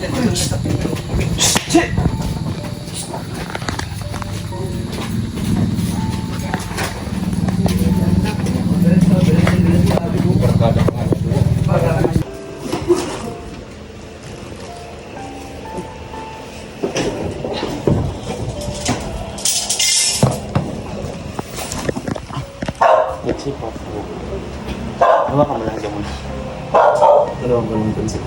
Shit! Nagsipap po. Hawa ka mo lang gamot. Dalawang balong dun sa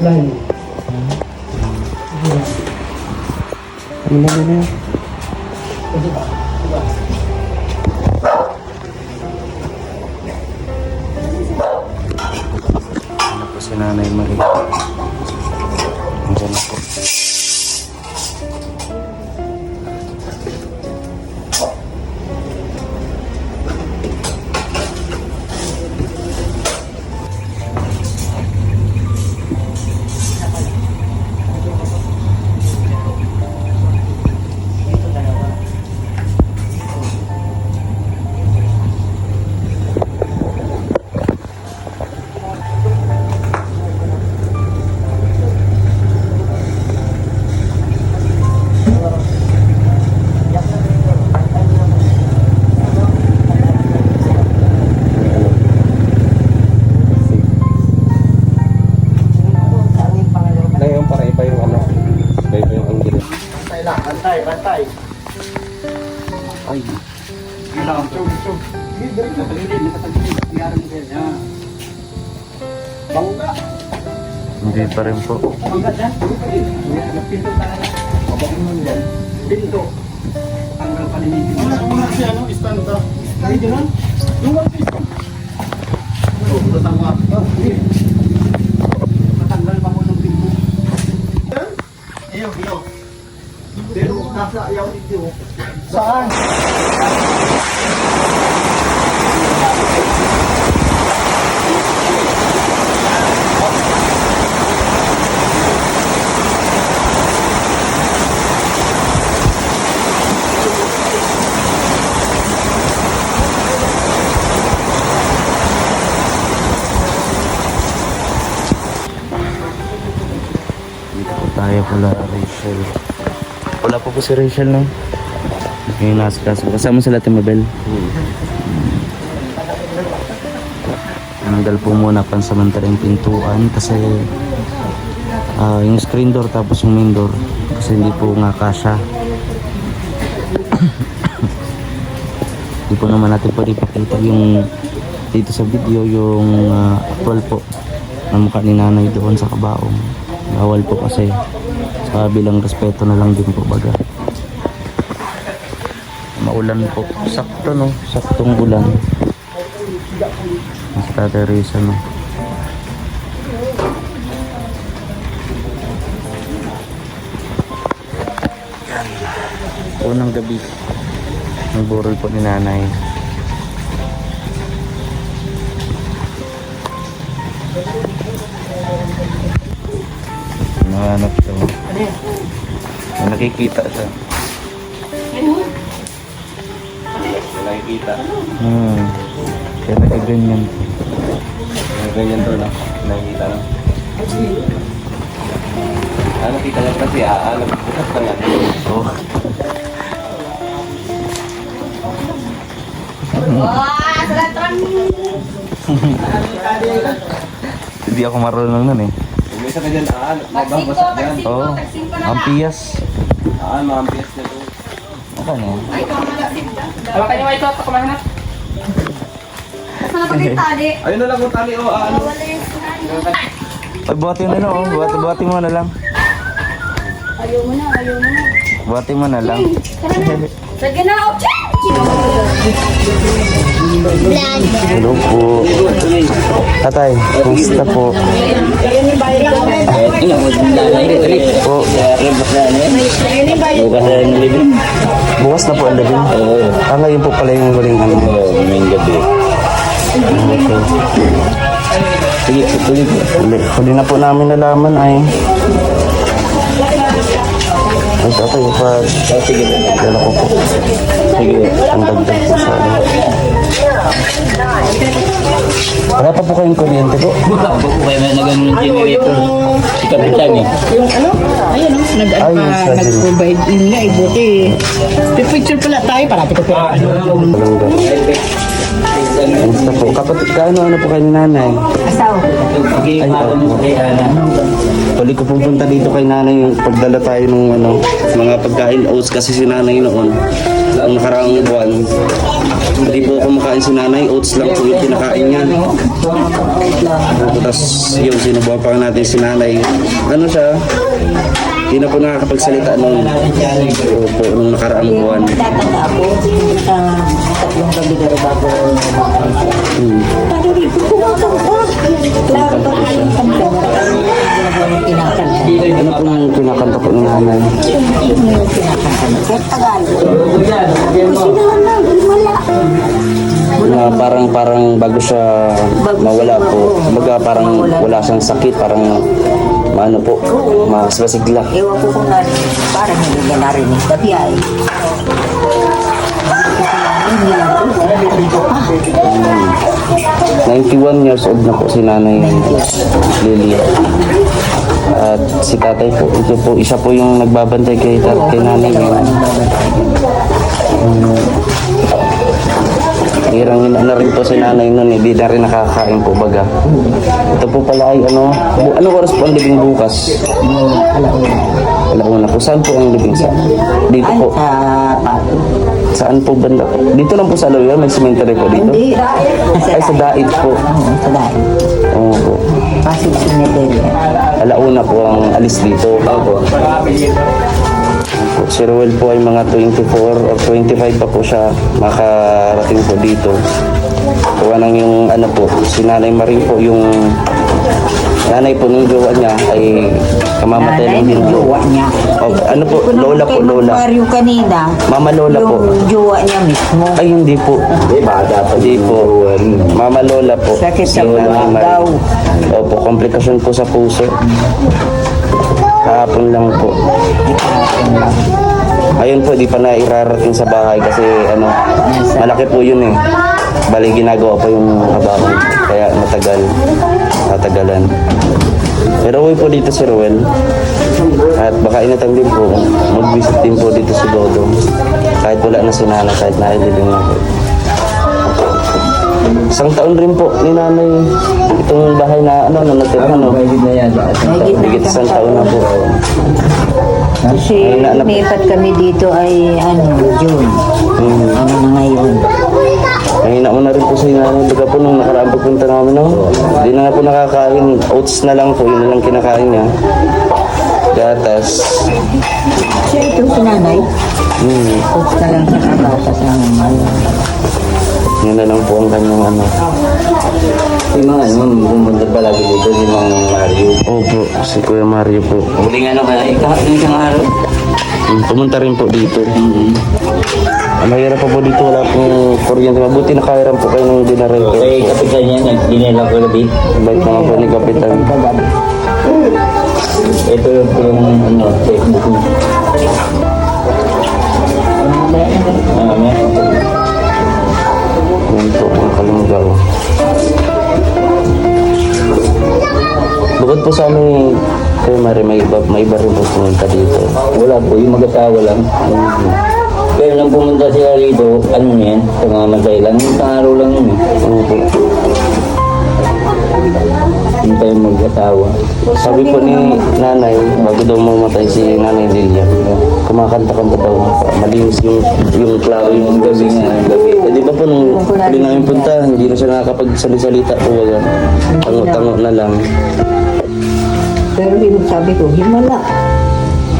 Lain. Ano? Ano po si Nanay Maria? Andiyan na po. Bantay. Ay, Yun lang. Chug. Bangga. hindi pa rin po. Bangga na. Pinto talaga. Pinto. Tanggal pa ni Pinto. Ano siya, no? Istanta. Ay, diyan. Yung one piece. Tatangwa. Matanggal pa mo ng pinto. Iyo. Pero nasa ayaw dito. Saan? Dito po tayo pula Rachel. Wala po si Rachel, no? Yung nasa kaso. Kasama sila Timabel. Nanggal po muna pansamantalang pintuan kasi yung screen door tapos yung main door kasi hindi po nga kasya. Hindi po naman natin pwede ipakita yung dito sa video yung actual po ng mukha ni nanay doon sa kabaong. Bawal po kasi sa bilang respeto na lang din po baga. Maulan po. Sakto no, saktong ulan. Mas Tatay Risa no. Unang gabi ng burol po ni nanay. Nahanap siya. May nakikita siya. Nakikita. Kaya nakaganyan. Ganyan to lang. Nakikita lang. Nakita lang kasi nagbukas lang yan. Oh. Hindi ako marunong nun eh. May isa ka dyan, mababasa dyan. Oo. Ang piyas. Maampias na to. Ano yan? Alam ka niyo ito, ako mahanap. Sana pag tali. Ayun na lang kung tali o ano. Ay, buhatin mo na oh. Buhatin mo na lang. Ayaw mo na. Buhatin mo na lang. Lagyan na ako. Hello po. Tatay, kumusta po? Po. Bukas na po ang labing. Ngayon po pala yung huling ano. Ngayong gabi. Okay. Sige, huli na po namin nalaman ay. Ay, tatay, Sige. dala ko po. Sige. Ang dagdag po sa ano. Wala pa po kayong kuryente po? Ako po kayo na nagano ng generator. Si Kapitan eh. Yung ano? Ayun, no? Ay, yung sa- Nag-provide yun nga, buti. Pipicture pala tayo, parati ko pala. Palangga. Kumusta po? Kapatid, ano po kayo ni nanay? Asaw. Ay, Pwede ko pupunta dito kay nanay pagdala tayo ng ano, mga pagkain oats kasi si nanay noon. Ang nakaraang buwan, hindi po kumakain si nanay, oats lang po yung kinakain niya. Tapos yung sinubukan pa natin si nanay, ano siya, hindi na po nakakapagsalita nung nakaraang buwan. Tatanda ako, tatlong gabi na bago. Paano rin, kumakanta. Klaro ba kayong kanta? Kinakanta. Ano po yung kinakanta po ni nanay? Kahit Tagalog. Na parang bago siya mawala po, baga parang wala siyang sakit, parang maano po, masigla. Ewan ko kung parang hindi niya narinig sabi ay. 91 years old na po si Nanay Lily. At si tatay po, ito po, isa po yung nagbabantay kay nanay ngayon. Hirangin na rin po si nanay nun, hindi na rin nakakain po baga. Ito po pala ay ano oras po ang libing bukas? Alauna po. Saan po ang libing sa? Dito po. Saan po banda po? Dito lang po sa Aloy, may cemetery po dito? Hindi. Ay, sa Dait po. Sa dahil. Oo po. Pasig sineteria. Alauna po ang alis dito. Opo. Si Ruel po ay mga 24 or 25 pa po siya makarating po dito. Kuha nang yung ano po, si Nanay Marie po yung nanay po ng jowa niya ay kamamatay lang din po. Jowa niya. Ano po, lola po, lola. Mario kanina. Mama lola po. Yung jowa niya mismo. Ay, hindi po. Hindi po. Mama lola po. Sakit sa Si Nanay Marie. daw. Opo, komplikasyon po sa puso. Kahapon lang po. Ayun po, di pa na irarating sa bahay kasi malaki po yun eh. Bali ginagawa pa yung kabahon. Kaya natagalan. Pero uwi po dito si Ruel. At baka inatang din po, mag-visit din po dito si Dodo. Kahit wala na si Nana, kahit naililin na po. Isang taon rin po ni nanay itong bahay na natira Mahigit na yan. Higit isang taon na po. Kasi lumipat kami dito ay June. Ano na ngayon? Mahina mo na rin po sa hinanay. Baga po nung nakaraan pagpunta namin, no? Hindi na nga po nakakain. Oats na lang po, yun na lang kinakain niya. Gatas. Siya itong sinanay. Oats na lang sa kabatas ng ano. Yun na lang po ang kanyang ano. Yung mga ano, pumunta palagi dito, si Mang Mario. Opo, si Kuya Mario po. Huling ano kaya, isang araw. Pumunta rin po dito. Mahirap pa po dito, wala pong kuryente. Mabuti nakairam po kayo ng generator. Okay, kapitan niya, nagdinela ko labi. Bait naman po ni Kapitan. Ito yung ano, Facebook niya. Yan po ang Kalunggaw. Bukod po sa amin, Kuya Mario, may iba rin po pumunta dito. Wala po, yung mag-asawa lang. Pero nang pumunta sila rito, ano yan, sa mga matay lang, yung araw lang yun eh. Ano po? Yung tayo mag-asawa. Sabi po ni nanay, bago daw mamatay si Nanay Lilia, kumakanta-kanta daw. Malinis yung klaro yung gabi nga. Eh, di ba po nung huli namin punta, hindi na siya nakakapagsalita po baga. Tango-tango na lang. Pero sabi ko, himala.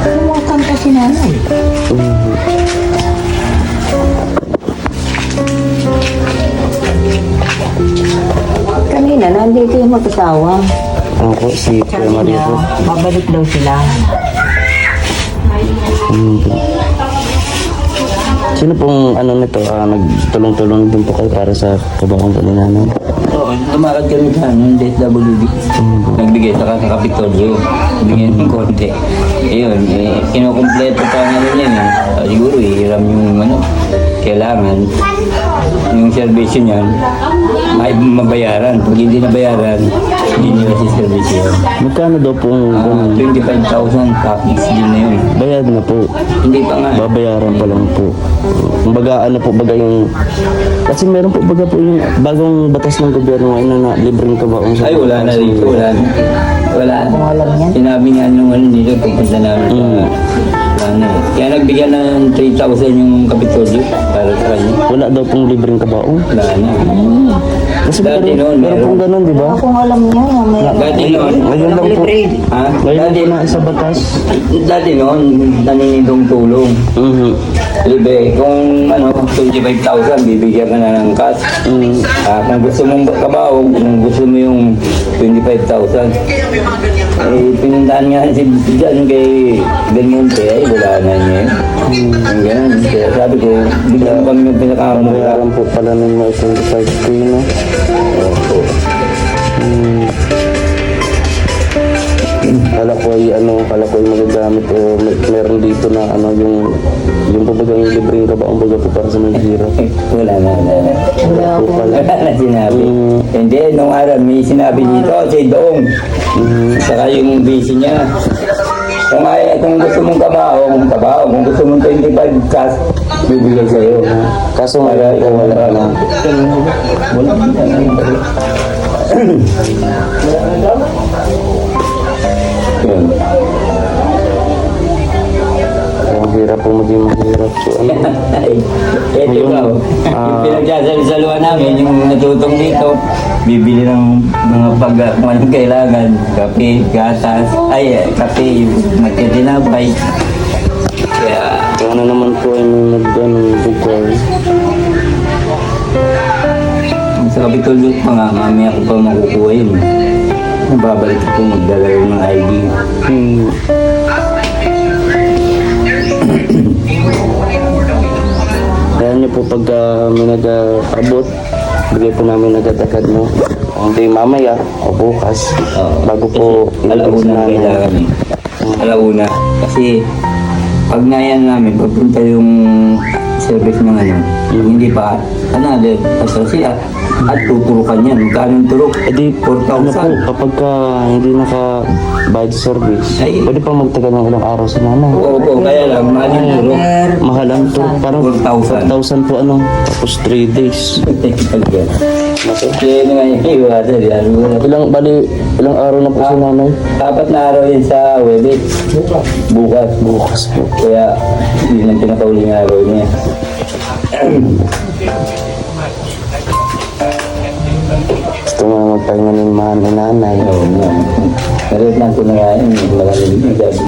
Kumakanta si nanay. Kanina, nandito yung mag-asawa. Ano po, si Kuya Sabi Mario niya, po. babalik daw sila. Sino pong ano nito, nagtulong-tulong din po kayo para sa kabaong po ni nanay? Oo, lumakad kami sa ano, DSWD. Nagbigay sa Kapitolyo. Bigyan ng konti. Ayun, kinukumpleto pa nga rin yan eh. Siguro hiram yung ano, kailangan. Yung servisyo niyan, ay mabayaran. Pag hindi nabayaran, hindi nila si servisyo yan. Magkano daw pong ganun? 25,000 package din na yun. Bayad na po. Hindi pa nga. Babayaran pa lang po. Kumbaga ano po baga yung kasi meron po baga po yung bagong batas ng gobyerno ngayon na libreng kabaong sa Ay, wala na rito. Wala na. Wala na. Walang yan. Sinabi nga nung ano dito, pupunta namin sa wala na. Kaya nagbigyan ng 3,000 yung Kapitolyo para sa kanya. Wala daw pong libreng kabaong. Wala na. Kasi Dati meron noon, pong ganun, di ba? Kung alam niya, may Dati noon, Ngayon lang po. ha? Ngayon Dati, po na sa batas. dati noon, naninindong tulong. Libre, kung ano, 25,000, bibigyan ka na ng cash. Kung gusto mong kabaong, kung gusto mo yung 25,000. Eh, pinuntahan nga si Jan kay Belmonte, ay wala na niya. Ang ganun. Kaya sabi ko, bigyan kami ng pinakamura. Bayaran po pala ninyo 25K na. Opo. Kala ko ay magagamit o meron dito na ano yung pabagang libreng kabaong baga po para sa may hirap. Wala na. Wala Po akong pala. Wala na sinabi. Hindi, nung araw may sinabi dito, si Doong. Saka yung busy niya. Kung gusto mong kabaong. Kung gusto mong 25 cash, bibigay sa'yo. Kaso wala na. Wala na. Yun. Ang hirap po maging mahirap. So, ano, Eh, di ba? Yung pinagsasaluhan namin, yung natutong dito, bibili ng mga kung anong kailangan. Kape, gatas, kape, yung nagtitinapay. Kaya, kung ano naman po ay may bukol. sa Kapitolyo pa nga, mamaya ko pa makukuha yun. Babalik ko magdala yung mga ID. Kaya niyo po pagka may nag-abot, bigay po namin agad-agad, no? Hindi mamaya o bukas, bago po Alauna kailangan eh. Alauna. Kasi pag nayan namin, pagpunta yung service ng ano, hindi pa, another, pasal sila. At tuturukan yan. Magkano yung turok? Eh di, ano po, 4,000. kapag hindi naka-bayad service, Ay. pwede pa magtagal ng ilang araw sa nanay. Oo, kaya lang, mahal yung turok. Mahal ang to, parang 4,000. 4,000 po tapos 3 days. Kaya nga yung iwasan yan. Ilang araw na po si nanay? 4 na araw yun sa Webit. Bukas po. Kaya, yun ang pinakauling araw niya. pahinga ni nanay. Oo, yan. Pero lang ko na nga yun, malalim yung gabi.